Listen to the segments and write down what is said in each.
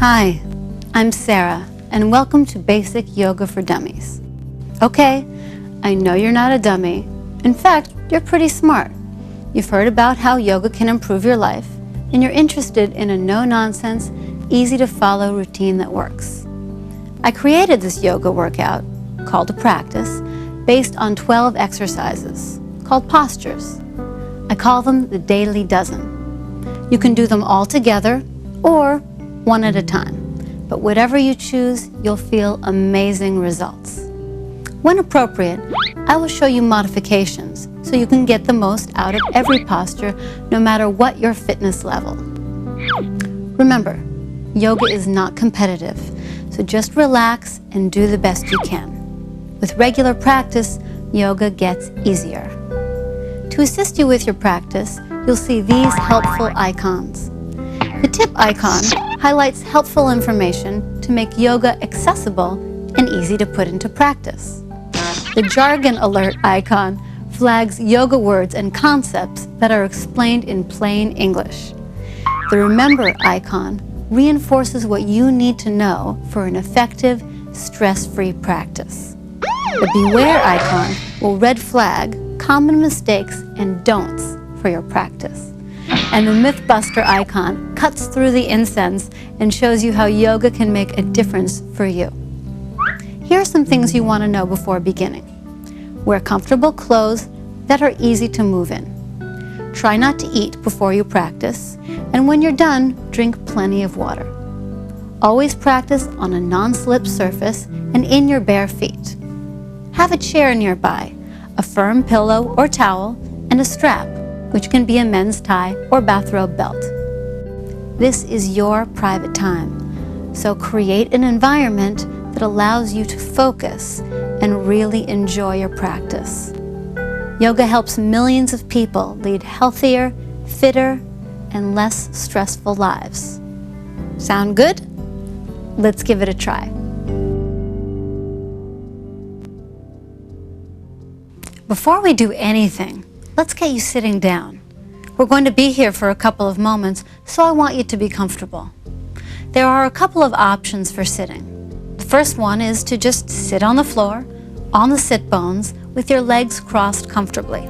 Hi, I'm Sara, and welcome to Basic Yoga for Dummies. Okay, I know you're not a dummy. In fact, you're pretty smart. You've heard about how yoga can improve your life, and you're interested in a no-nonsense, easy-to-follow routine that works. I created this yoga workout, called a practice, based on 12 exercises, called postures. I call them the Daily Dozen. You can do them all together, or one at a time. But whatever you choose, you'll feel amazing results. When appropriate, I will show you modifications so you can get the most out of every posture, no matter what your fitness level. Remember, yoga is not competitive, so just relax and do the best you can. With regular practice, yoga gets easier. To assist you with your practice, you'll see these helpful icons. The tip icon highlights helpful information to make yoga accessible and easy to put into practice. The jargon alert icon flags yoga words and concepts that are explained in plain English. The remember icon reinforces what you need to know for an effective, stress-free practice. The beware icon will red flag common mistakes and don'ts for your practice. And the Mythbuster icon cuts through the incense and shows you how yoga can make a difference for you. Here are some things you want to know before beginning. Wear comfortable clothes that are easy to move in. Try not to eat before you practice, and when you're done, drink plenty of water. Always practice on a non-slip surface and in your bare feet. Have a chair nearby, a firm pillow or towel, and a strap, which can be a men's tie or bathrobe belt. This is your private time, so create an environment that allows you to focus and really enjoy your practice. Yoga helps millions of people lead healthier, fitter, and less stressful lives. Sound good? Let's give it a try. Before we do anything, let's get you sitting down. We're going to be here for a couple of moments, so I want you to be comfortable. There are a couple of options for sitting. The first one is to just sit on the floor, on the sit bones, with your legs crossed comfortably.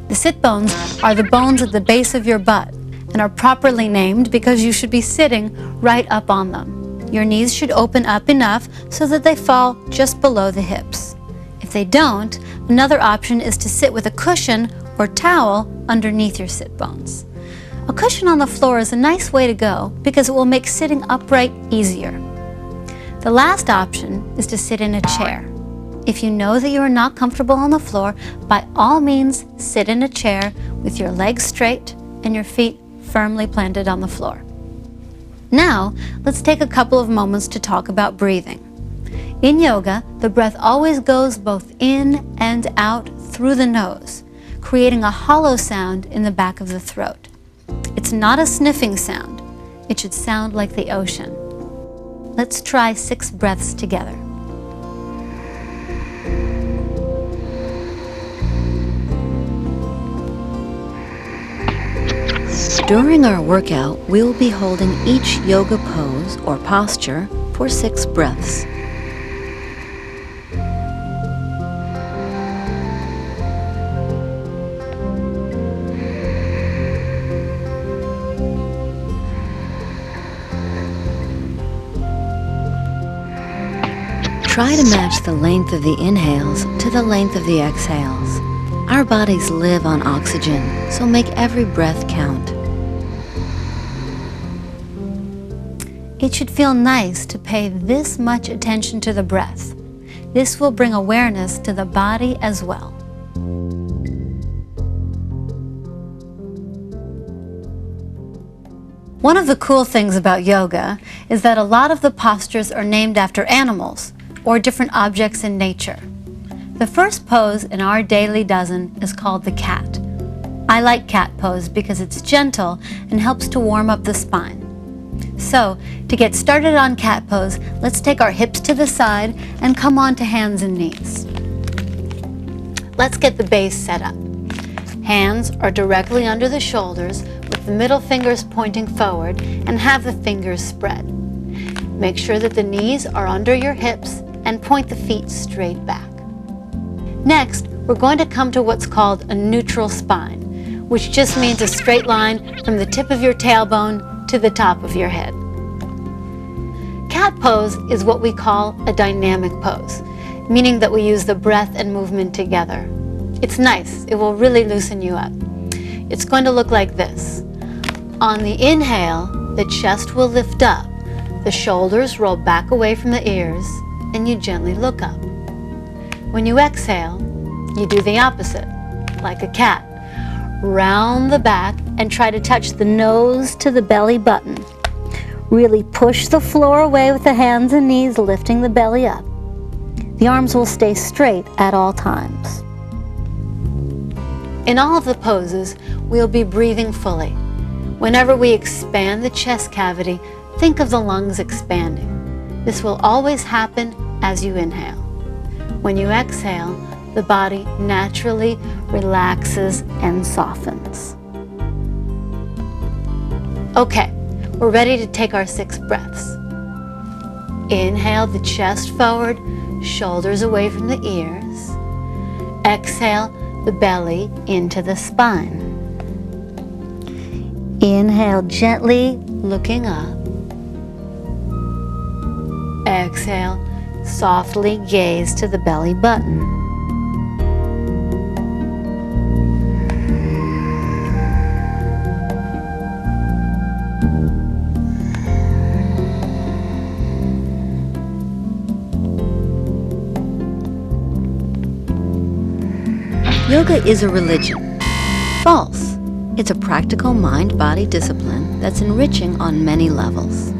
The sit bones are the bones at the base of your butt and are properly named because you should be sitting right up on them. Your knees should open up enough so that they fall just below the hips. If they don't, another option is to sit with a cushion or towel underneath your sit bones. A cushion on the floor is a nice way to go because it will make sitting upright easier. The last option is to sit in a chair. If you know that you are not comfortable on the floor, by all means sit in a chair with your legs straight and your feet firmly planted on the floor. Now, let's take a couple of moments to talk about breathing. In yoga, the breath always goes both in and out through the nose, creating a hollow sound in the back of the throat. It's not a sniffing sound. It should sound like the ocean. Let's try 6 breaths together. During our workout, we'll be holding each yoga pose or posture for 6 breaths. Try to match the length of the inhales to the length of the exhales. Our bodies live on oxygen, so make every breath count. It should feel nice to pay this much attention to the breath. This will bring awareness to the body as well. One of the cool things about yoga is that a lot of the postures are named after animals or different objects in nature. The first pose in our daily dozen is called the cat. I like cat pose because it's gentle and helps to warm up the spine. So, to get started on cat pose, let's take our hips to the side and come on to hands and knees. Let's get the base set up. Hands are directly under the shoulders with the middle fingers pointing forward and have the fingers spread. Make sure that the knees are under your hips and point the feet straight back. Next, we're going to come to what's called a neutral spine, which just means a straight line from the tip of your tailbone to the top of your head. Cat pose is what we call a dynamic pose, meaning that we use the breath and movement together. It's nice. It will really loosen you up. It's going to look like this. On the inhale, the chest will lift up, the shoulders roll back away from the ears, and you gently look up. When you exhale, you do the opposite, like a cat. Round the back and try to touch the nose to the belly button. Really push the floor away with the hands and knees, lifting the belly up. The arms will stay straight at all times. In all of the poses, we'll be breathing fully. Whenever we expand the chest cavity, think of the lungs expanding. This will always happen as you inhale. When you exhale, the body naturally relaxes and softens. Okay, we're ready to take our 6 breaths. Inhale the chest forward, shoulders away from the ears. Exhale the belly into the spine. Inhale gently, looking up. Exhale, softly gaze to the belly button. Yoga is a religion. False. It's a practical mind-body discipline that's enriching on many levels.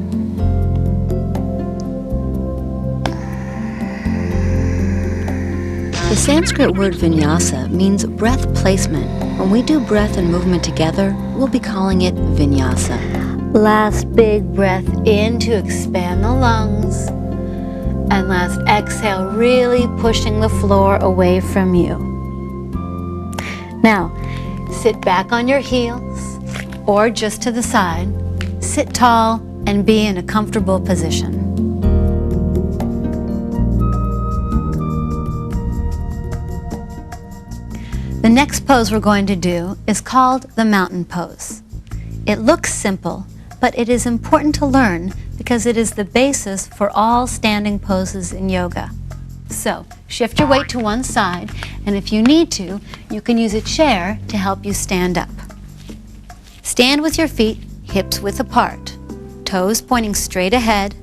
The Sanskrit word vinyasa means breath placement. When we do breath and movement together, we'll be calling it vinyasa. Last big breath in to expand the lungs. And last exhale, really pushing the floor away from you. Now, sit back on your heels or just to the side. Sit tall and be in a comfortable position. The next pose we're going to do is called the mountain pose. It looks simple, but it is important to learn because it is the basis for all standing poses in yoga. So, shift your weight to one side, and if you need to, you can use a chair to help you stand up. Stand with your feet hips width apart, toes pointing straight ahead,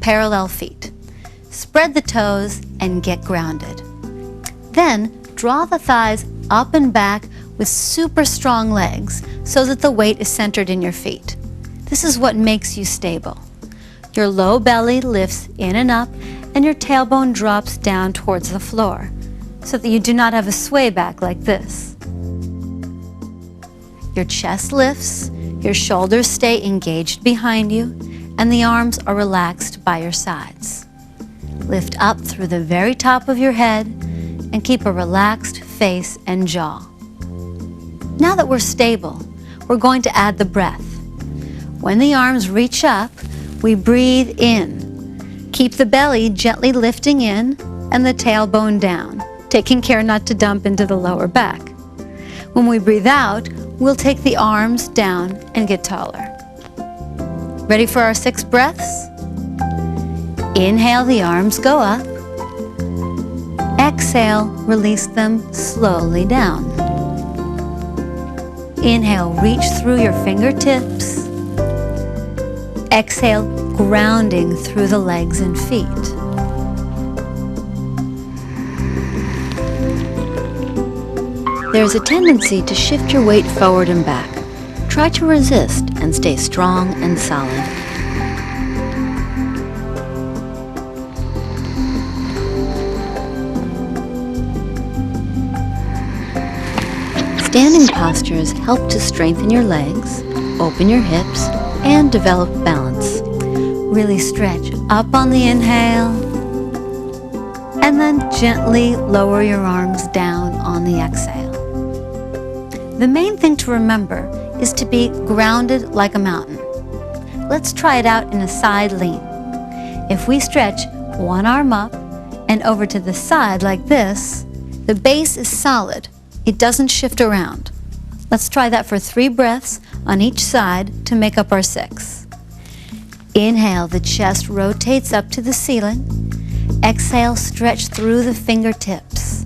parallel feet. Spread the toes and get grounded. Then, draw the thighs up and back with super strong legs so that the weight is centered in your feet. This is what makes you stable. Your low belly lifts in and up, and your tailbone drops down towards the floor, so that you do not have a sway back like this. Your chest lifts, your shoulders stay engaged behind you, and the arms are relaxed by your sides. Lift up through the very top of your head, and keep a relaxed face and jaw. Now that we're stable, we're going to add the breath. When the arms reach up, we breathe in. Keep the belly gently lifting in and the tailbone down, taking care not to dump into the lower back. When we breathe out, we'll take the arms down and get taller. Ready for our 6 breaths? Inhale, the arms go up. Exhale, release them slowly down. Inhale, reach through your fingertips. Exhale, grounding through the legs and feet. There's a tendency to shift your weight forward and back. Try to resist and stay strong and solid. Standing postures help to strengthen your legs, open your hips, and develop balance. Really stretch up on the inhale, and then gently lower your arms down on the exhale. The main thing to remember is to be grounded like a mountain. Let's try it out in a side lean. If we stretch one arm up and over to the side like this, the base is solid. It doesn't shift around. Let's try that for 3 breaths on each side to make up our 6. Inhale, the chest rotates up to the ceiling. Exhale, stretch through the fingertips.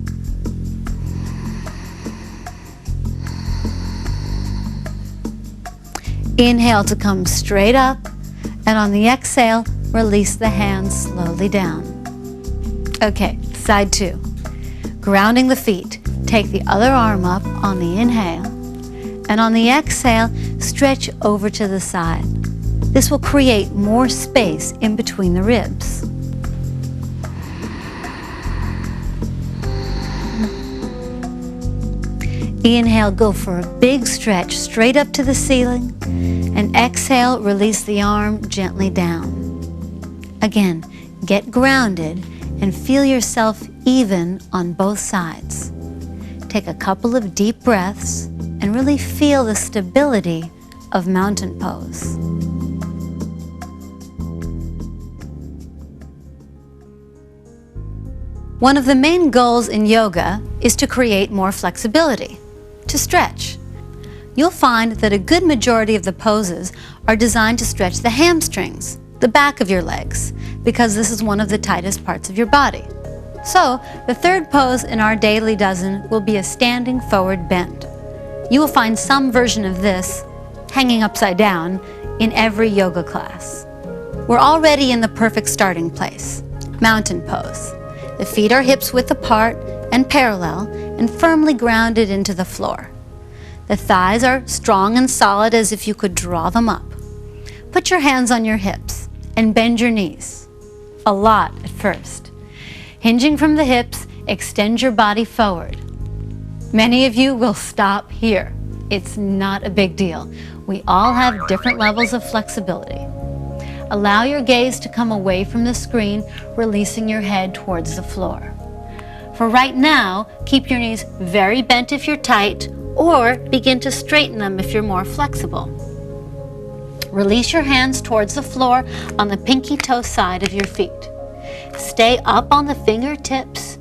Inhale to come straight up, and on the exhale, release the hands slowly down. Okay, side 2. Grounding the feet, take the other arm up on the inhale, and on the exhale, stretch over to the side. This will create more space in between the ribs. Inhale, go for a big stretch straight up to the ceiling, and exhale, release the arm gently down. Again, get grounded and feel yourself even on both sides. Take a couple of deep breaths and really feel the stability of mountain pose. One of the main goals in yoga is to create more flexibility, to stretch. You'll find that a good majority of the poses are designed to stretch the hamstrings, the back of your legs, because this is one of the tightest parts of your body. So, the third pose in our daily dozen will be a standing forward bend. You will find some version of this hanging upside down in every yoga class. We're already in the perfect starting place, mountain pose. The feet are hips width apart and parallel and firmly grounded into the floor. The thighs are strong and solid as if you could draw them up. Put your hands on your hips and bend your knees. A lot at first. Hinging from the hips, extend your body forward. Many of you will stop here. It's not a big deal. We all have different levels of flexibility. Allow your gaze to come away from the screen, releasing your head towards the floor. For right now, keep your knees very bent if you're tight, or begin to straighten them if you're more flexible. Release your hands towards the floor on the pinky toe side of your feet. Stay up on the fingertips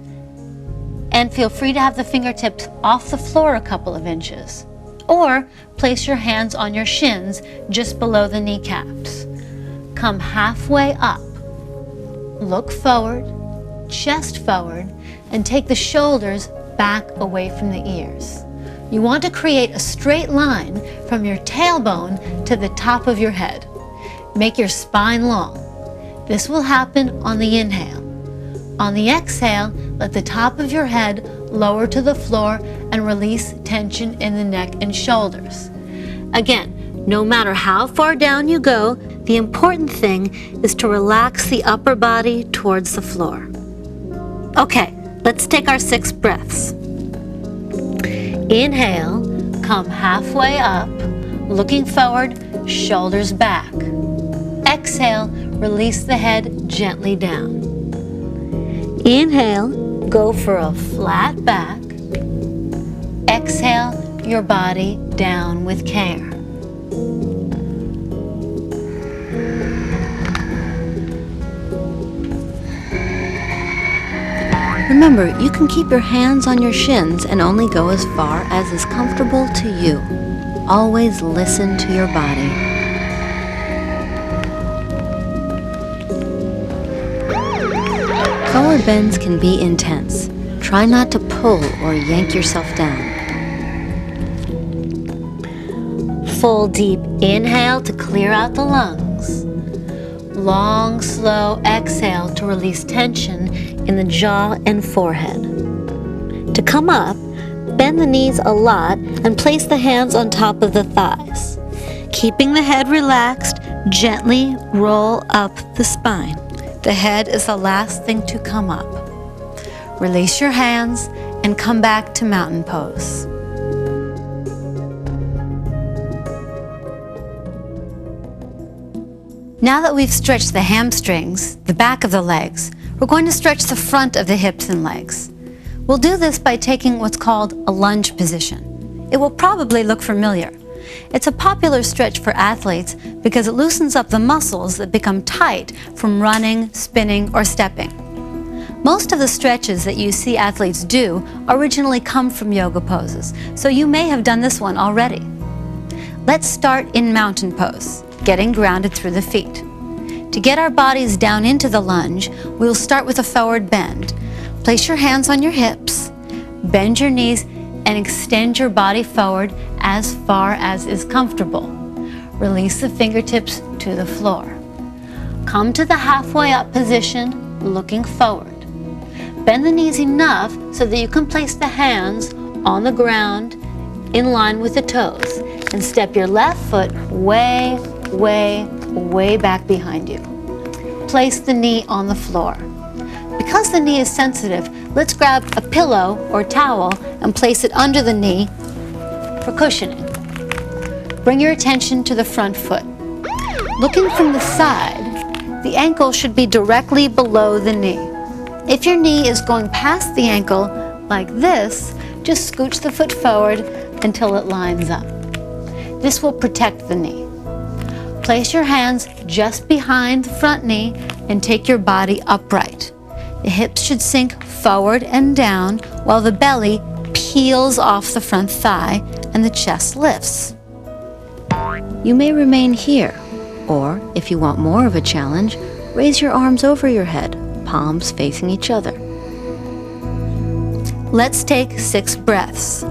and feel free to have the fingertips off the floor a couple of inches. Or place your hands on your shins just below the kneecaps. Come halfway up. Look forward, chest forward, and take the shoulders back away from the ears. You want to create a straight line from your tailbone to the top of your head. Make your spine long. This will happen on the inhale. On the exhale, let the top of your head lower to the floor and release tension in the neck and shoulders. Again, no matter how far down you go, the important thing is to relax the upper body towards the floor. Okay, let's take our 6 breaths. Inhale, come halfway up, looking forward, shoulders back. Exhale, release the head gently down. Inhale, go for a flat back. Exhale, your body down with care. Remember, you can keep your hands on your shins and only go as far as is comfortable to you. Always listen to your body. Forward bends can be intense. Try not to pull or yank yourself down. Full deep inhale to clear out the lungs. Long, slow exhale to release tension in the jaw and forehead. To come up, bend the knees a lot and place the hands on top of the thighs. Keeping the head relaxed, gently roll up the spine. The head is the last thing to come up. Release your hands and come back to mountain pose. Now that we've stretched the hamstrings, the back of the legs, we're going to stretch the front of the hips and legs. We'll do this by taking what's called a lunge position. It will probably look familiar. It's a popular stretch for athletes because it loosens up the muscles that become tight from running, spinning, or stepping. Most of the stretches that you see athletes do originally come from yoga poses, so you may have done this one already. Let's start in mountain pose, getting grounded through the feet. To get our bodies down into the lunge, we'll start with a forward bend. Place your hands on your hips, bend your knees, and extend your body forward as far as is comfortable. Release the fingertips to the floor. Come to the halfway up position, looking forward. Bend the knees enough so that you can place the hands on the ground in line with the toes, and step your left foot way, way, way back behind you. Place the knee on the floor. Because the knee is sensitive, let's grab a pillow or towel and place it under the knee for cushioning. Bring your attention to the front foot. Looking from the side, the ankle should be directly below the knee. If your knee is going past the ankle like this, just scooch the foot forward until it lines up. This will protect the knee. Place your hands just behind the front knee and take your body upright. The hips should sink forward and down while the belly peels off the front thigh and the chest lifts. You may remain here, or if you want more of a challenge, raise your arms over your head, palms facing each other. Let's take 6 breaths.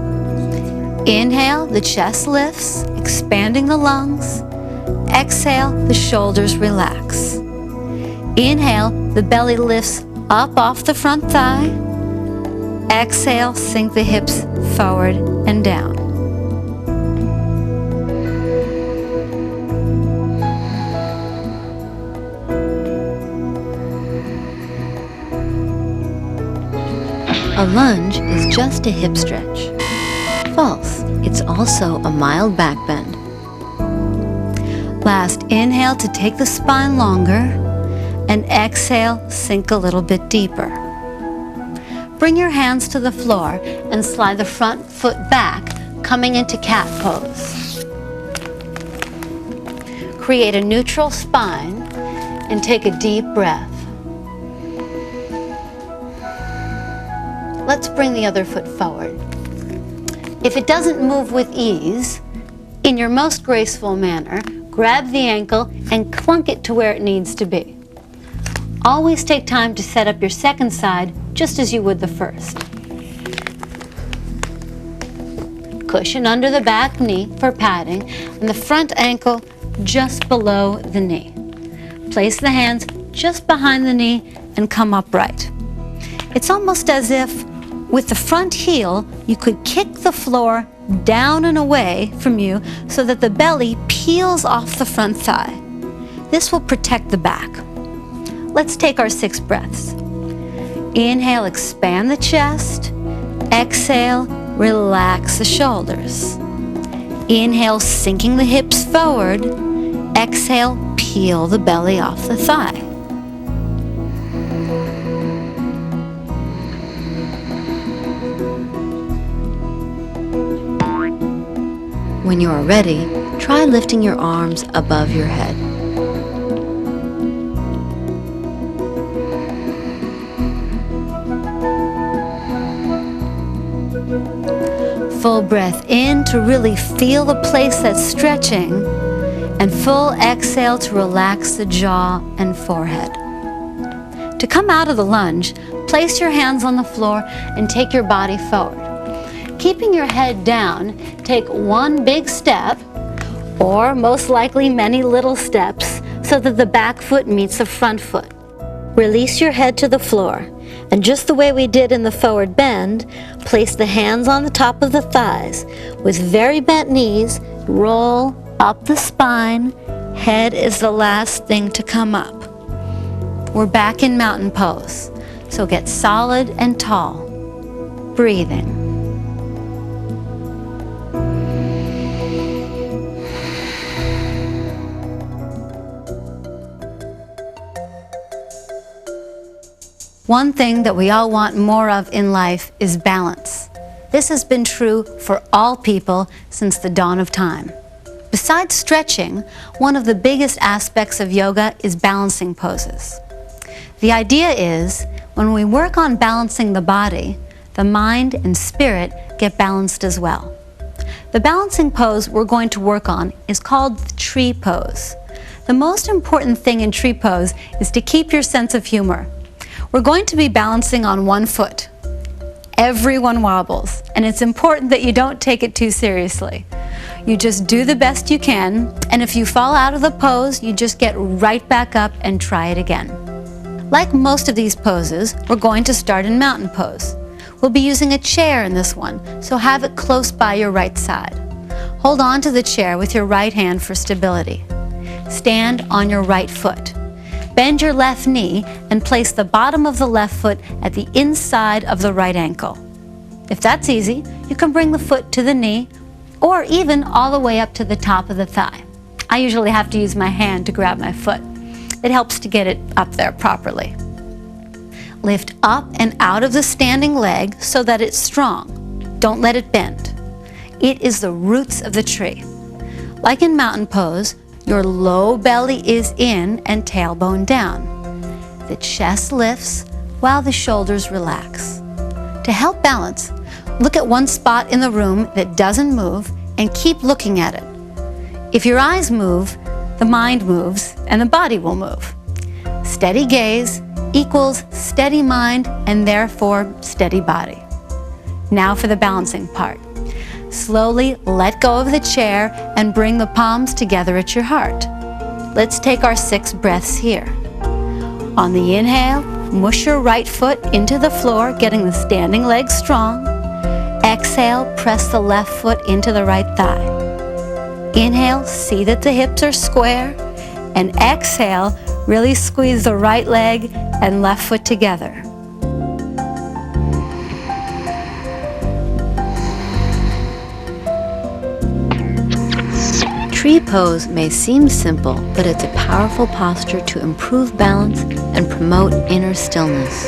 Inhale, the chest lifts, expanding the lungs. Exhale, the shoulders relax. Inhale, the belly lifts up off the front thigh. Exhale, sink the hips forward and down. A lunge is just a hip stretch. False. It's also a mild back bend. Last inhale to take the spine longer, and exhale, sink a little bit deeper. Bring your hands to the floor and slide the front foot back, coming into cat pose. Create a neutral spine and take a deep breath. Let's bring the other foot forward. If it doesn't move with ease, in your most graceful manner, grab the ankle and clunk it to where it needs to be. Always take time to set up your second side just as you would the first. Cushion under the back knee for padding and the front ankle just below the knee. Place the hands just behind the knee and come upright. It's almost as if with the front heel, you could kick the floor down and away from you so that the belly peels off the front thigh. This will protect the back. Let's take our 6 breaths. Inhale, expand the chest. Exhale, relax the shoulders. Inhale, sinking the hips forward. Exhale, peel the belly off the thigh. When you are ready, try lifting your arms above your head. Full breath in to really feel the place that's stretching, and full exhale to relax the jaw and forehead. To come out of the lunge, place your hands on the floor and take your body forward. Keeping your head down, take one big step, or most likely many little steps, so that the back foot meets the front foot. Release your head to the floor, and just the way we did in the forward bend, place the hands on the top of the thighs. With very bent knees, roll up the spine. Head is the last thing to come up. We're back in mountain pose, so get solid and tall. Breathing. One thing that we all want more of in life is balance. This has been true for all people since the dawn of time. Besides stretching, one of the biggest aspects of yoga is balancing poses. The idea is, when we work on balancing the body, the mind and spirit get balanced as well. The balancing pose we're going to work on is called the tree pose. The most important thing in tree pose is to keep your sense of humor. We're going to be balancing on one foot. Everyone wobbles, and it's important that you don't take it too seriously. You just do the best you can, and if you fall out of the pose, you just get right back up and try it again. Like most of these poses, we're going to start in mountain pose. We'll be using a chair in this one, so have it close by your right side. Hold on to the chair with your right hand for stability. Stand on your right foot. Bend your left knee and place the bottom of the left foot at the inside of the right ankle. If that's easy, you can bring the foot to the knee or even all the way up to the top of the thigh. I usually have to use my hand to grab my foot. It helps to get it up there properly. Lift up and out of the standing leg so that it's strong. Don't let it bend. It is the roots of the tree. Like in mountain pose, your low belly is in and tailbone down. The chest lifts while the shoulders relax. To help balance, look at one spot in the room that doesn't move and keep looking at it. If your eyes move, the mind moves and the body will move. Steady gaze equals steady mind and therefore steady body. Now for the balancing part. Slowly let go of the chair and bring the palms together at your heart. Let's take our 6 breaths here. On the inhale, mush your right foot into the floor, getting the standing leg strong. Exhale, press the left foot into the right thigh. Inhale, see that the hips are square. And exhale, really squeeze the right leg and left foot together. Tree pose may seem simple, but it's a powerful posture to improve balance and promote inner stillness.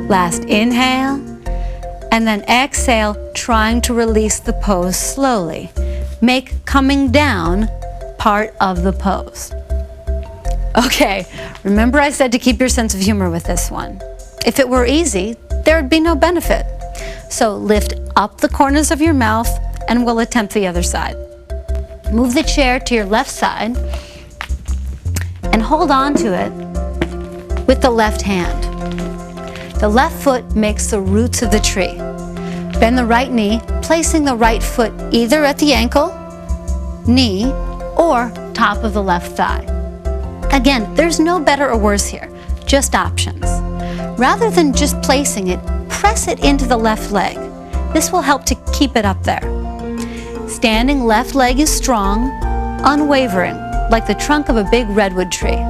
Last inhale, and then exhale, trying to release the pose slowly. Make coming down part of the pose. Okay, remember I said to keep your sense of humor with this one. If it were easy, there would be no benefit. So lift up the corners of your mouth and we'll attempt the other side. Move the chair to your left side and hold on to it with the left hand. The left foot makes the roots of the tree. Bend the right knee, placing the right foot either at the ankle, knee, or top of the left thigh. Again, there's no better or worse here, just options. Rather than just placing it, press it into the left leg. This will help to keep it up there. Standing left leg is strong, unwavering, like the trunk of a big redwood tree.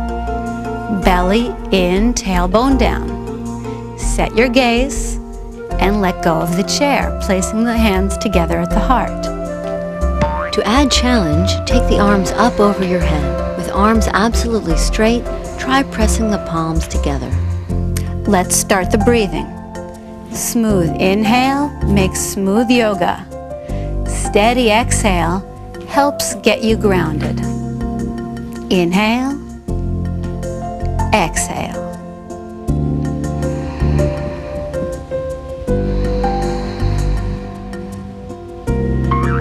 Belly in, tailbone down. Set your gaze and let go of the chair, placing the hands together at the heart. To add challenge, take the arms up over your head. With arms absolutely straight, try pressing the palms together. Let's start the breathing. Smooth inhale makes smooth yoga. Steady exhale helps get you grounded. Inhale, exhale.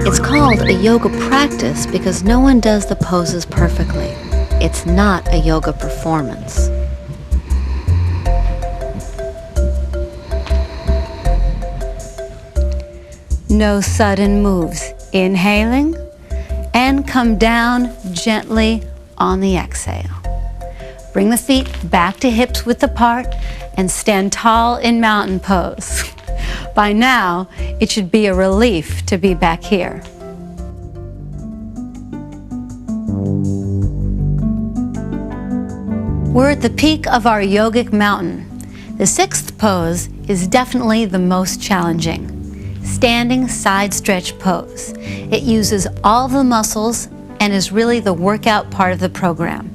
It's called a yoga practice because no one does the poses perfectly. It's not a yoga performance. No sudden moves. Inhaling and come down gently on the exhale. Bring the feet back to hips width apart and stand tall in mountain pose. By now, it should be a relief to be back here. We're at the peak of our yogic mountain. The 6th pose is definitely the most challenging. Standing side stretch pose. It uses all the muscles and is really the workout part of the program.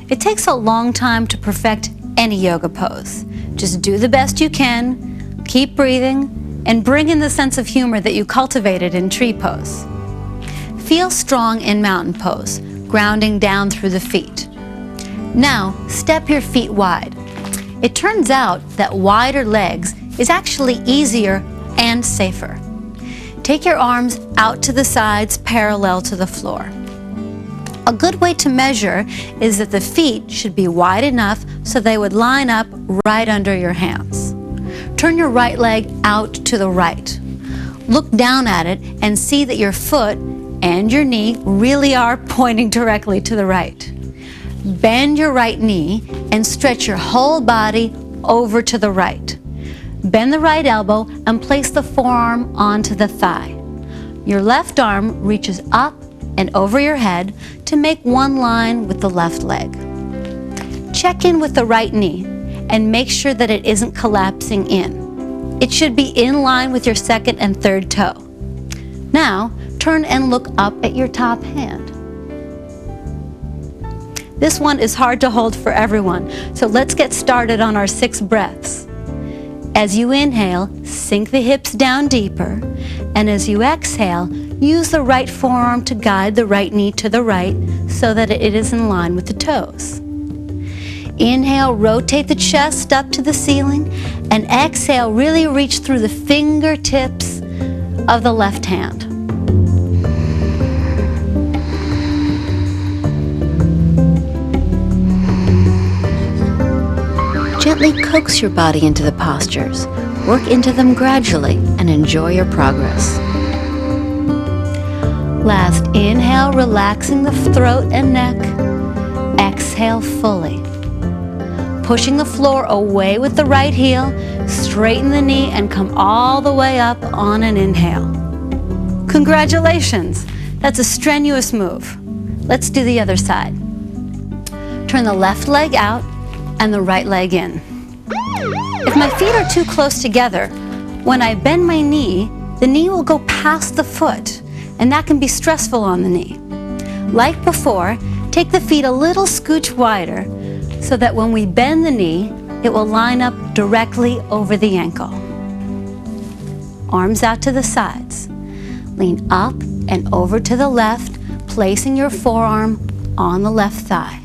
It takes a long time to perfect any yoga pose. Just do the best you can, keep breathing, and bring in the sense of humor that you cultivated in tree pose. Feel strong in mountain pose, grounding down through the feet. Now, step your feet wide. It turns out that wider legs is actually easier and safer. Take your arms out to the sides parallel to the floor. A good way to measure is that the feet should be wide enough so they would line up right under your hands. Turn your right leg out to the right. Look down at it and see that your foot and your knee really are pointing directly to the right. Bend your right knee and stretch your whole body over to the right. Bend the right elbow and place the forearm onto the thigh. Your left arm reaches up and over your head to make one line with the left leg. Check in with the right knee and make sure that it isn't collapsing in. It should be in line with your second and third toe. Now, turn and look up at your top hand. This one is hard to hold for everyone, so let's get started on our 6 breaths. As you inhale, sink the hips down deeper, and as you exhale, use the right forearm to guide the right knee to the right so that it is in line with the toes. Inhale, rotate the chest up to the ceiling, and exhale, really reach through the fingertips of the left hand. Gently coax your body into the postures. Work into them gradually and enjoy your progress. Last, inhale, relaxing the throat and neck. Exhale fully. Pushing the floor away with the right heel, straighten the knee and come all the way up on an inhale. Congratulations! That's a strenuous move. Let's do the other side. Turn the left leg out and the right leg in. If my feet are too close together, when I bend my knee, the knee will go past the foot, and that can be stressful on the knee. Like before, take the feet a little scooch wider so that when we bend the knee, it will line up directly over the ankle. Arms out to the sides. Lean up and over to the left, placing your forearm on the left thigh.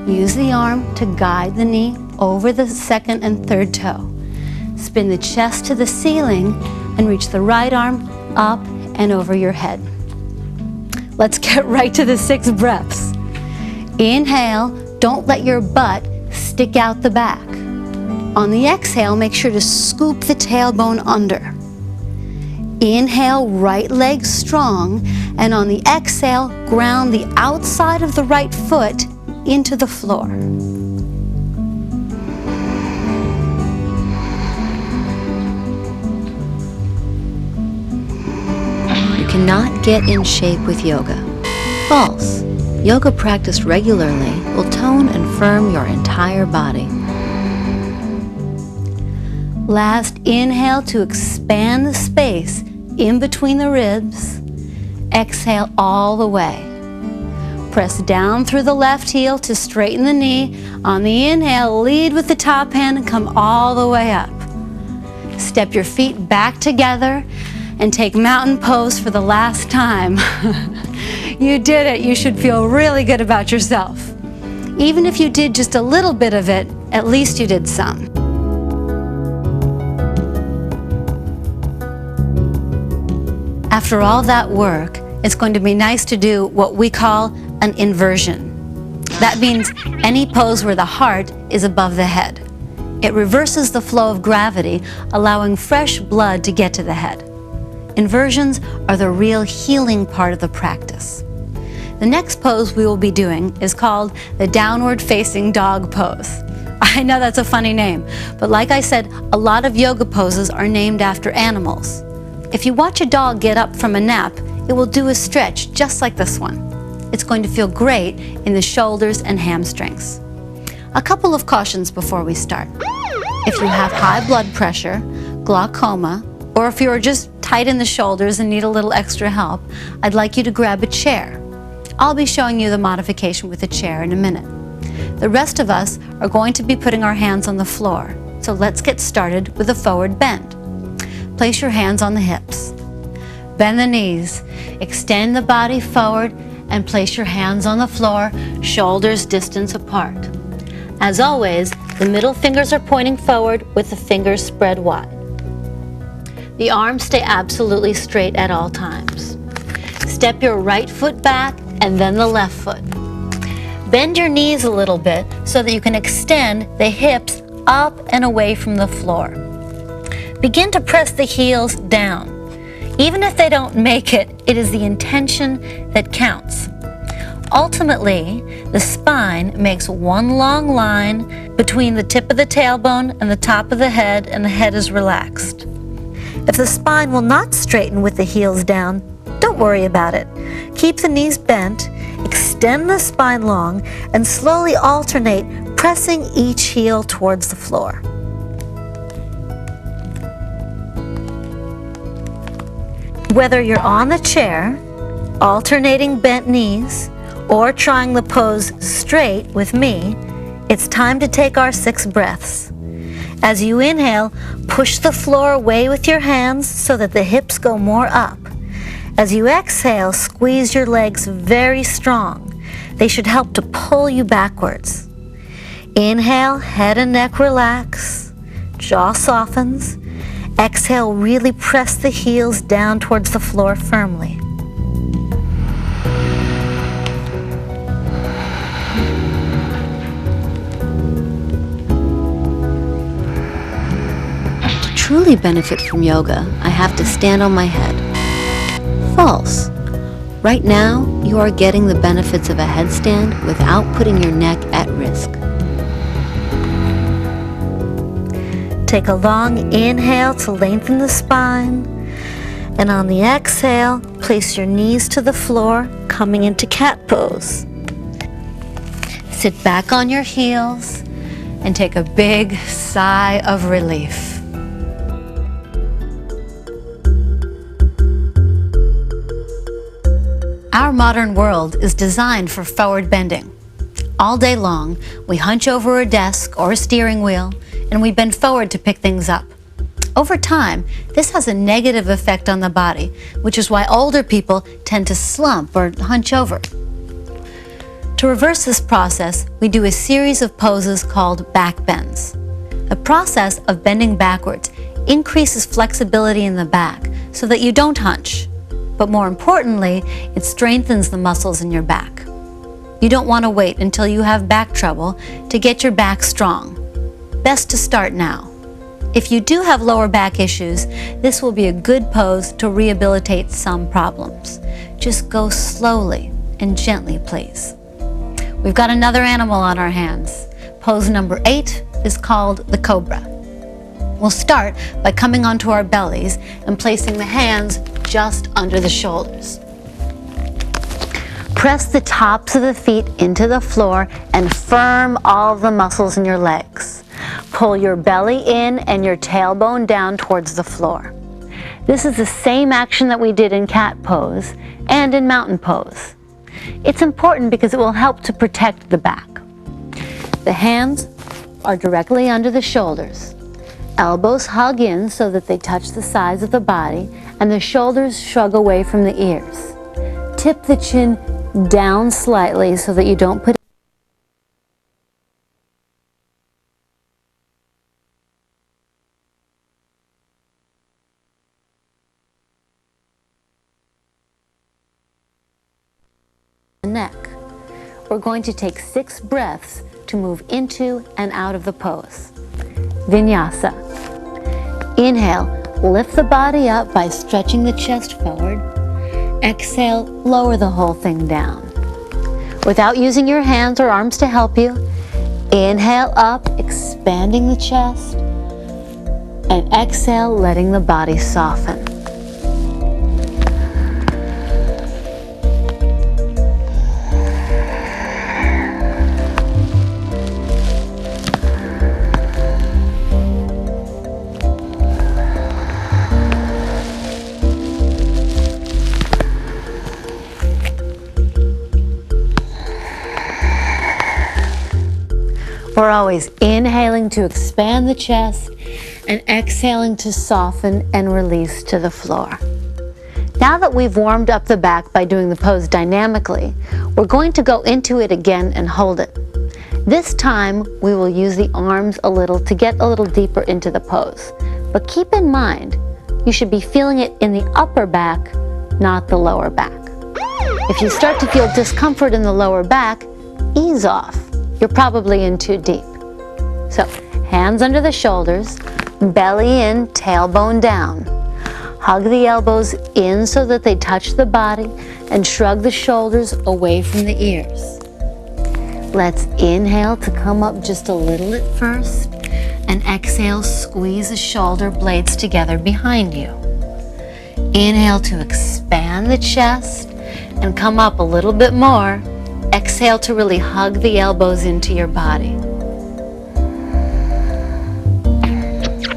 Use the arm to guide the knee over the second and third toe. Spin the chest to the ceiling and reach the right arm up and over your head. Let's get right to the 6 breaths. Inhale, don't let your butt stick out the back. On the exhale, make sure to scoop the tailbone under. Inhale, right leg strong, and on the exhale, ground the outside of the right foot into the floor. You cannot get in shape with yoga. False. Yoga practiced regularly will tone and firm your entire body. Last, inhale to expand the space in between the ribs. Exhale all the way. Press down through the left heel to straighten the knee. On the inhale, lead with the top hand and come all the way up. Step your feet back together and take mountain pose for the last time. You did it. You should feel really good about yourself. Even if you did just a little bit of it, at least you did some. After all that work, it's going to be nice to do what we call an inversion. That means any pose where the heart is above the head. It reverses the flow of gravity, allowing fresh blood to get to the head. Inversions are the real healing part of the practice. The next pose we will be doing is called the downward facing dog pose. I know that's a funny name, but like I said, a lot of yoga poses are named after animals. If you watch a dog get up from a nap, it will do a stretch just like this one. It's going to feel great in the shoulders and hamstrings. A couple of cautions before we start. If you have high blood pressure, glaucoma, or if you are just tight in the shoulders and need a little extra help, I'd like you to grab a chair. I'll be showing you the modification with a chair in a minute. The rest of us are going to be putting our hands on the floor, so let's get started with a forward bend. place your hands on the hips. Bend the knees, extend the body forward, and place your hands on the floor, shoulders distance apart. As always, the middle fingers are pointing forward with the fingers spread wide. The arms stay absolutely straight at all times. Step your right foot back and then the left foot. Bend your knees a little bit so that you can extend the hips up and away from the floor. Begin to press the heels down. Even if they don't make it, it is the intention that counts. Ultimately, the spine makes one long line between the tip of the tailbone and the top of the head, and the head is relaxed. If the spine will not straighten with the heels down, don't worry about it. Keep the knees bent, extend the spine long, and slowly alternate, pressing each heel towards the floor. Whether you're on the chair, alternating bent knees, or trying the pose straight with me, it's time to take our 6 breaths. As you inhale, push the floor away with your hands so that the hips go more up. As you exhale, squeeze your legs very strong. They should help to pull you backwards. Inhale, head and neck relax, jaw softens. Exhale, really press the heels down towards the floor firmly. To truly benefit from yoga, I have to stand on my head. False. Right now, you are getting the benefits of a headstand without putting your neck at risk. Take a long inhale to lengthen the spine, and on the exhale, place your knees to the floor, coming into cat pose. Sit back on your heels and take a big sigh of relief. Our modern world is designed for forward bending. All day long, we hunch over a desk or a steering wheel, and we bend forward to pick things up. Over time, this has a negative effect on the body, which is why older people tend to slump or hunch over. To reverse this process, we do a series of poses called back bends. The process of bending backwards increases flexibility in the back so that you don't hunch. But more importantly, it strengthens the muscles in your back. You don't want to wait until you have back trouble to get your back strong. Best to start now. If you do have lower back issues, this will be a good pose to rehabilitate some problems. Just go slowly and gently, please. We've got another animal on our hands. Pose number 8 is called the cobra. We'll start by coming onto our bellies and placing the hands just under the shoulders. Press the tops of the feet into the floor and firm all of the muscles in your legs. Pull your belly in and your tailbone down towards the floor. This is the same action that we did in cat pose and in mountain pose. It's important because it will help to protect the back. The hands are directly under the shoulders. Elbows hug in so that they touch the sides of the body, and the shoulders shrug away from the ears. Tip the chin down slightly so that you don't put the neck. We're going to take 6 breaths to move into and out of the pose. Vinyasa. Inhale, lift the body up by stretching the chest forward. Exhale, lower the whole thing down. Without using your hands or arms to help you, inhale up, expanding the chest, and exhale, letting the body soften. We're always inhaling to expand the chest and exhaling to soften and release to the floor. Now that we've warmed up the back by doing the pose dynamically, we're going to go into it again and hold it. This time, we will use the arms a little to get a little deeper into the pose. But keep in mind, you should be feeling it in the upper back, not the lower back. If you start to feel discomfort in the lower back, ease off. You're probably in too deep. So, hands under the shoulders, belly in, tailbone down. Hug the elbows in so that they touch the body and shrug the shoulders away from the ears. Let's inhale to come up just a little at first, and exhale, squeeze the shoulder blades together behind you. Inhale to expand the chest and come up a little bit more. Exhale to really hug the elbows into your body.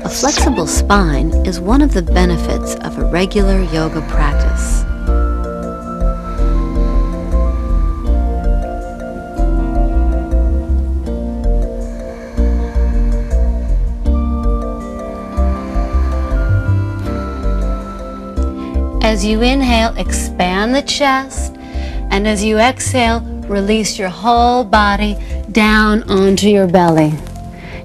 A flexible spine is one of the benefits of a regular yoga practice. As you inhale, expand the chest, and as you exhale, release your whole body down onto your belly.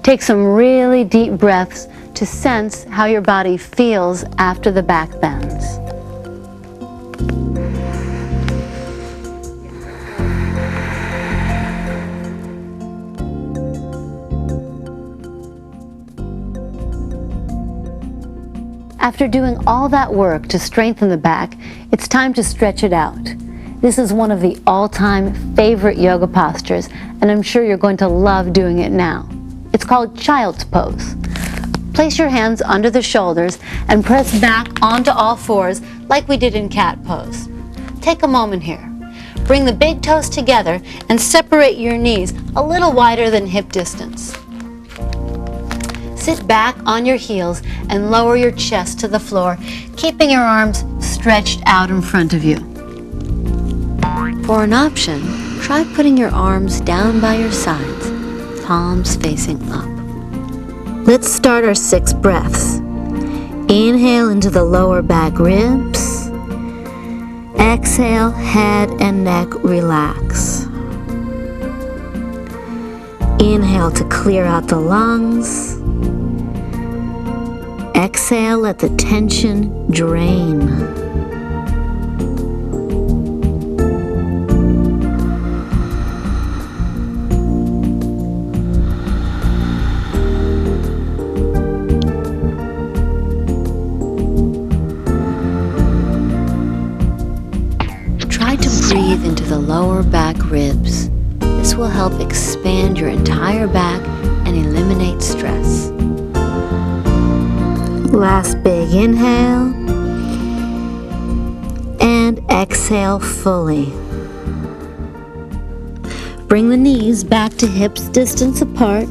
Take some really deep breaths to sense how your body feels after the back bends. After doing all that work to strengthen the back, it's time to stretch it out. This is one of the all-time favorite yoga postures, and I'm sure you're going to love doing it now. It's called Child's Pose. Place your hands under the shoulders and press back onto all fours like we did in Cat Pose. Take a moment here. Bring the big toes together and separate your knees a little wider than hip distance. Sit back on your heels and lower your chest to the floor, keeping your arms stretched out in front of you. For an option, try putting your arms down by your sides, palms facing up. Let's start our 6 breaths. Inhale into the lower back ribs. Exhale, head and neck relax. Inhale to clear out the lungs. Exhale, let the tension drain. Try to breathe into the lower back ribs. This will help expand your entire back and eliminate stress. Last big inhale, and exhale fully. Bring the knees back to hips distance apart.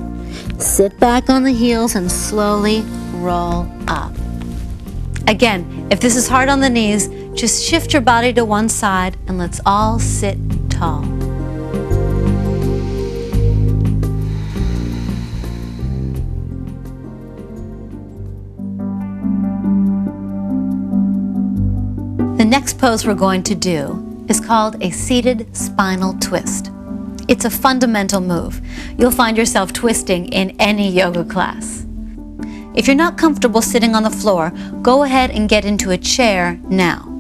Sit back on the heels and slowly roll up. Again, if this is hard on the knees, just shift your body to one side and let's all sit tall. The next pose we're going to do is called a seated spinal twist. It's a fundamental move. You'll find yourself twisting in any yoga class. If you're not comfortable sitting on the floor, go ahead and get into a chair now.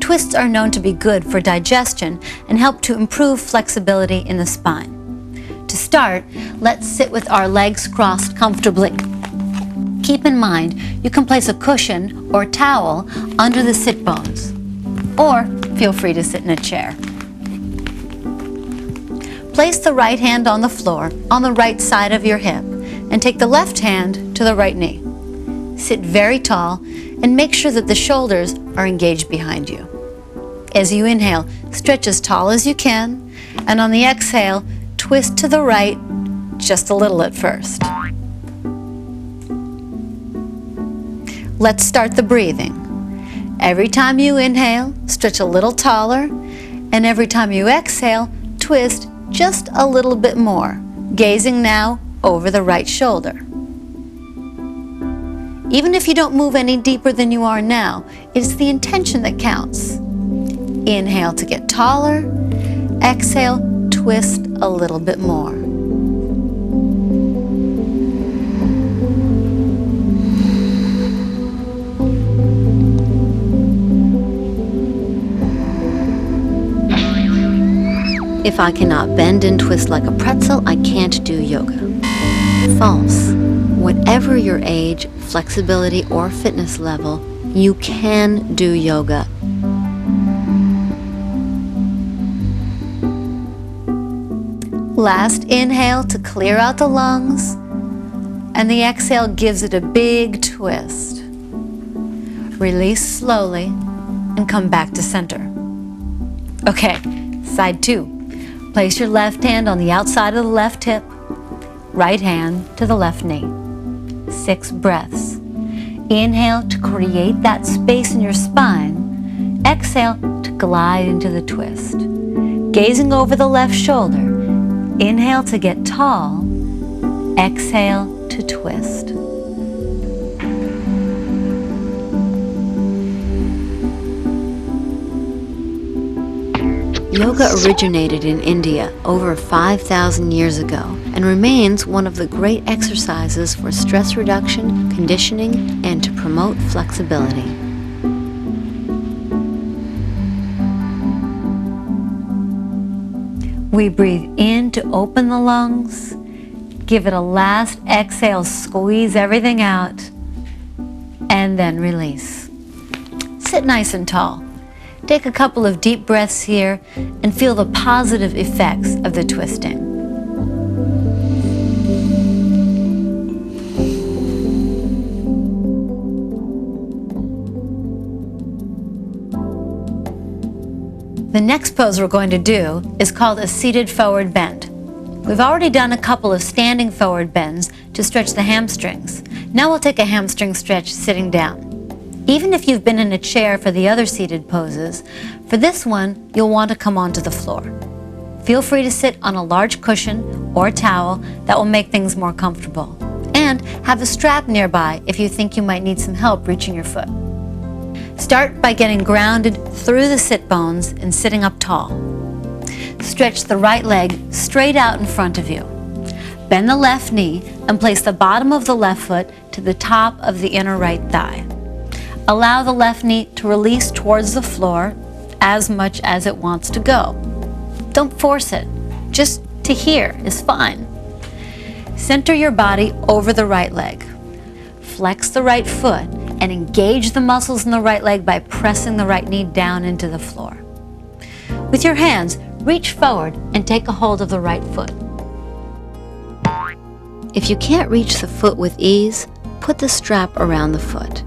Twists are known to be good for digestion and help to improve flexibility in the spine. To start, let's sit with our legs crossed comfortably. Keep in mind, you can place a cushion or towel under the sit bones, or feel free to sit in a chair. Place the right hand on the floor on the right side of your hip and take the left hand to the right knee. Sit very tall and make sure that the shoulders are engaged behind you. As you inhale, stretch as tall as you can, and on the exhale, twist to the right just a little at first. Let's start the breathing. Every time you inhale, stretch a little taller, and every time you exhale, twist just a little bit more, gazing now over the right shoulder. Even if you don't move any deeper than you are now, it's the intention that counts. Inhale to get taller. Exhale, twist a little bit more. If I cannot bend and twist like a pretzel, I can't do yoga. False. Whatever your age, flexibility, or fitness level, you can do yoga. Last inhale to clear out the lungs, and the exhale gives it a big twist. Release slowly and come back to center. Okay, side 2. Place your left hand on the outside of the left hip, right hand to the left knee. 6 breaths. Inhale to create that space in your spine. Exhale to glide into the twist. Gazing over the left shoulder. Inhale to get tall. Exhale to twist. Yoga originated in India over 5,000 years ago and remains one of the great exercises for stress reduction, conditioning, and to promote flexibility. We breathe in to open the lungs. Give it a last exhale, squeeze everything out, and then release. Sit nice and tall. Take a couple of deep breaths here and feel the positive effects of the twisting. The next pose we're going to do is called a seated forward bend. We've already done a couple of standing forward bends to stretch the hamstrings. Now we'll take a hamstring stretch sitting down. Even if you've been in a chair for the other seated poses, for this one, you'll want to come onto the floor. Feel free to sit on a large cushion or a towel that will make things more comfortable. And have a strap nearby if you think you might need some help reaching your foot. Start by getting grounded through the sit bones and sitting up tall. Stretch the right leg straight out in front of you. Bend the left knee and place the bottom of the left foot to the top of the inner right thigh. Allow the left knee to release towards the floor as much as it wants to go. Don't force it. Just to here is fine. Center your body over the right leg. Flex the right foot and engage the muscles in the right leg by pressing the right knee down into the floor. With your hands, reach forward and take a hold of the right foot. If you can't reach the foot with ease, put the strap around the foot.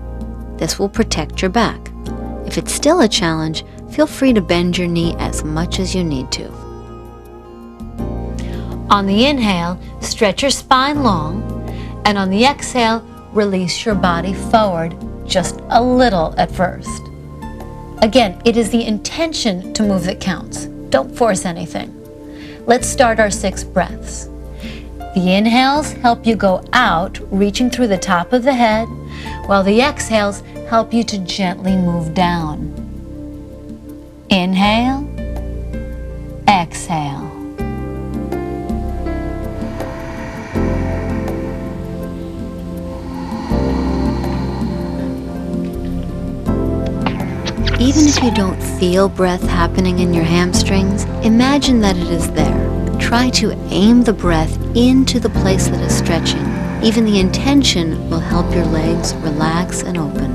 This will protect your back. If it's still a challenge, feel free to bend your knee as much as you need to. On the inhale, stretch your spine long, and on the exhale, release your body forward just a little at first. Again, it is the intention to move that counts. Don't force anything. Let's start our 6 breaths. The inhales help you go out, reaching through the top of the head, while the exhales help you to gently move down. Inhale, exhale. Even if you don't feel breath happening in your hamstrings, imagine that it is there. Try to aim the breath into the place that is stretching. Even the intention will help your legs relax and open.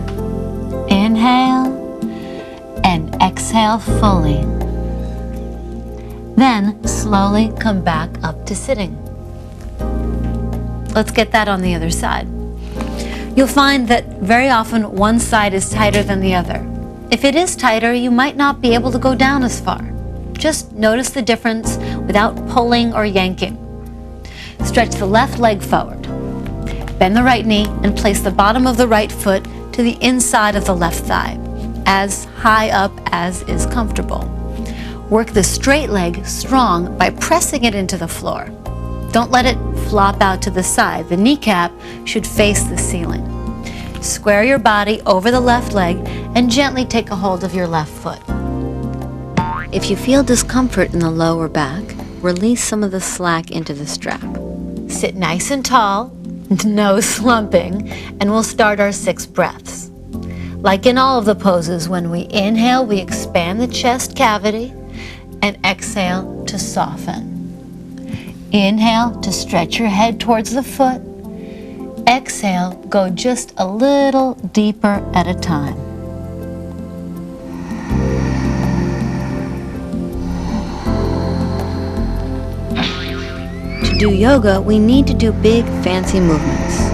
Inhale and exhale fully. Then slowly come back up to sitting. Let's get that on the other side. You'll find that very often one side is tighter than the other. If it is tighter, you might not be able to go down as far. Just notice the difference without pulling or yanking. Stretch the left leg forward. Bend the right knee and place the bottom of the right foot to the inside of the left thigh, as high up as is comfortable. Work the straight leg strong by pressing it into the floor. Don't let it flop out to the side. The kneecap should face the ceiling. Square your body over the left leg and gently take a hold of your left foot. If you feel discomfort in the lower back, release some of the slack into the strap. Sit nice and tall, no slumping, and we'll start our 6 breaths. Like in all of the poses, when we inhale, we expand the chest cavity, and exhale to soften. Inhale to stretch your head towards the foot. Exhale, go just a little deeper at a time. To do yoga, we need to do big, fancy movements.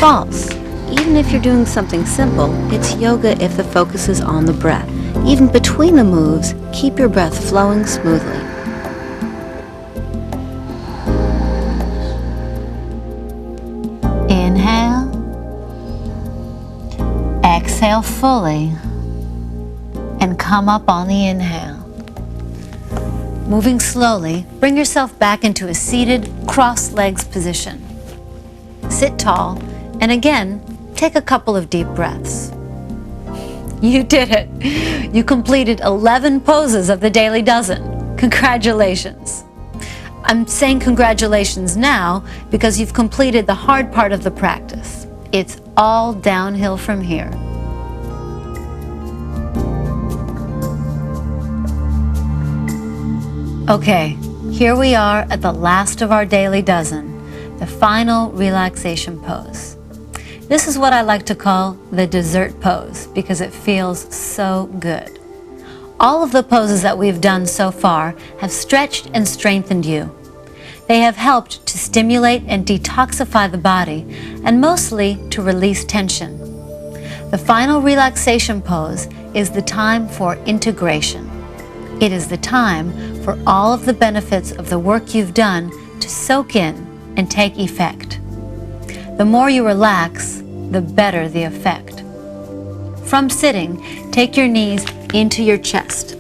False. Even if you're doing something simple, it's yoga if the focus is on the breath. Even between the moves, keep your breath flowing smoothly. Inhale. Exhale fully. And come up on the inhale. Moving slowly, bring yourself back into a seated, crossed legs position. Sit tall, and again, take a couple of deep breaths. You did it! You completed 11 poses of the Daily Dozen. Congratulations! I'm saying congratulations now because you've completed the hard part of the practice. It's all downhill from here. Okay, here we are at the last of our Daily Dozen, the final relaxation pose. This is what I like to call the dessert pose because it feels so good. All of the poses that we've done so far have stretched and strengthened you. They have helped to stimulate and detoxify the body and mostly to release tension. The final relaxation pose is the time for integration. It is the time for all of the benefits of the work you've done to soak in and take effect. The more you relax, the better the effect. From sitting, take your knees into your chest.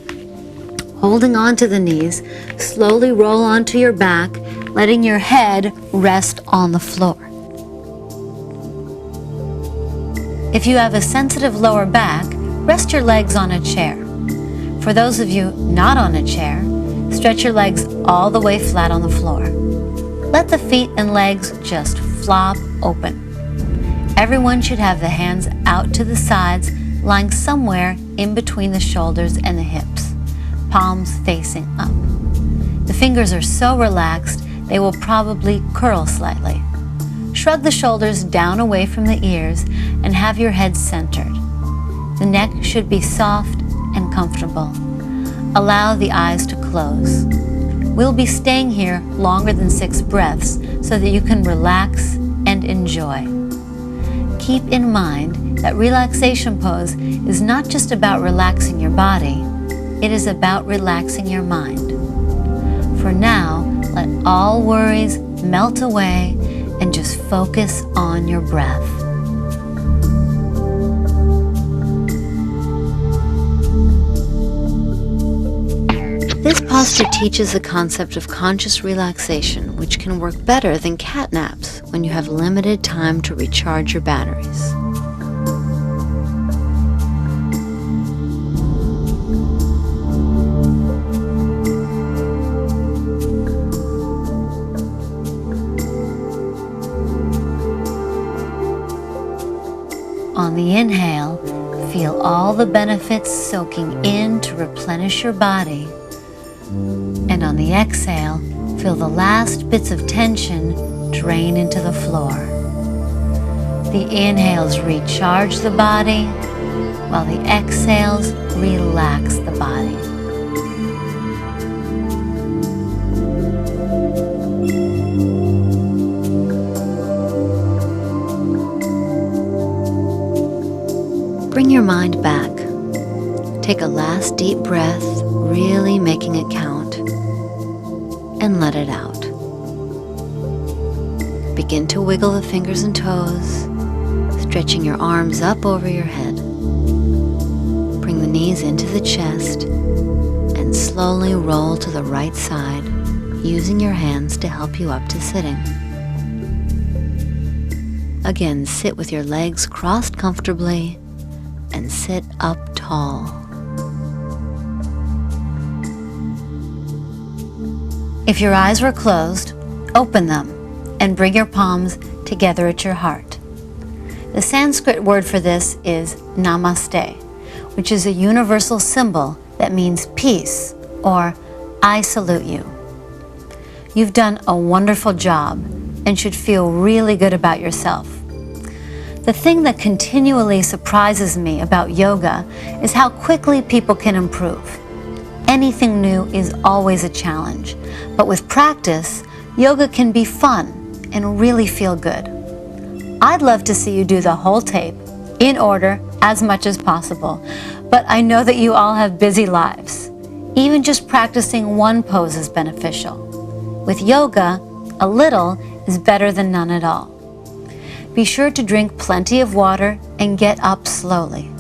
Holding on to the knees, slowly roll onto your back, letting your head rest on the floor. If you have a sensitive lower back, rest your legs on a chair. For those of you not on a chair, stretch your legs all the way flat on the floor. Let the feet and legs just flop open. Everyone should have the hands out to the sides, lying somewhere in between the shoulders and the hips, palms facing up. The fingers are so relaxed, they will probably curl slightly. Shrug the shoulders down away from the ears and have your head centered. The neck should be soft and comfortable. Allow the eyes to close. We'll be staying here longer than 6 breaths so that you can relax and enjoy. Keep in mind that relaxation pose is not just about relaxing your body, it is about relaxing your mind. For now, let all worries melt away and just focus on your breath. This posture teaches the concept of conscious relaxation, which can work better than cat naps when you have limited time to recharge your batteries. On the inhale, feel all the benefits soaking in to replenish your body. And on the exhale, feel the last bits of tension drain into the floor. The inhales recharge the body, while the exhales relax the body. Bring your mind back. Take a last deep breath, really making it count, and let it out. Begin to wiggle the fingers and toes, stretching your arms up over your head. Bring the knees into the chest and slowly roll to the right side, using your hands to help you up to sitting. Again, sit with your legs crossed comfortably and sit up tall. If your eyes were closed, open them and bring your palms together at your heart. The Sanskrit word for this is namaste, which is a universal symbol that means peace, or I salute you. You've done a wonderful job and should feel really good about yourself. The thing that continually surprises me about yoga is how quickly people can improve. Anything new is always a challenge, but with practice, yoga can be fun and really feel good. I'd love to see you do the whole tape, in order, as much as possible, but I know that you all have busy lives. Even just practicing one pose is beneficial. With yoga, a little is better than none at all. Be sure to drink plenty of water and get up slowly.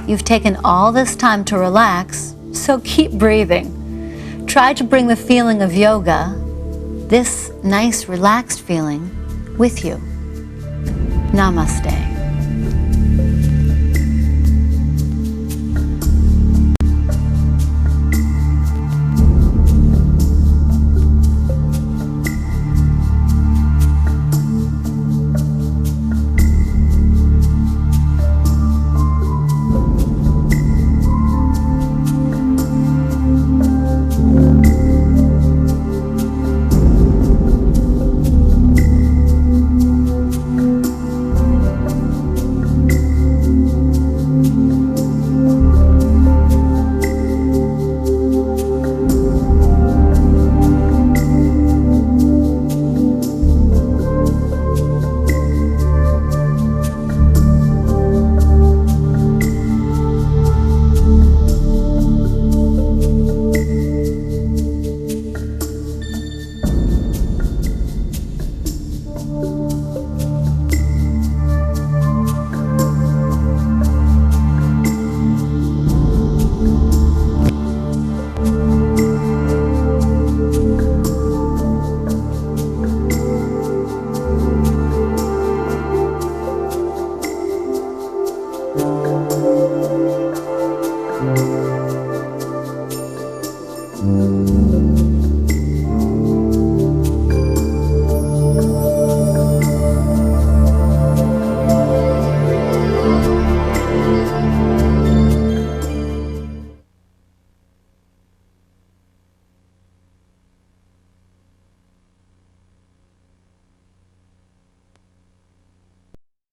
You've taken all this time to relax, so keep breathing. Try to bring the feeling of yoga, this nice relaxed feeling, with you. Namaste.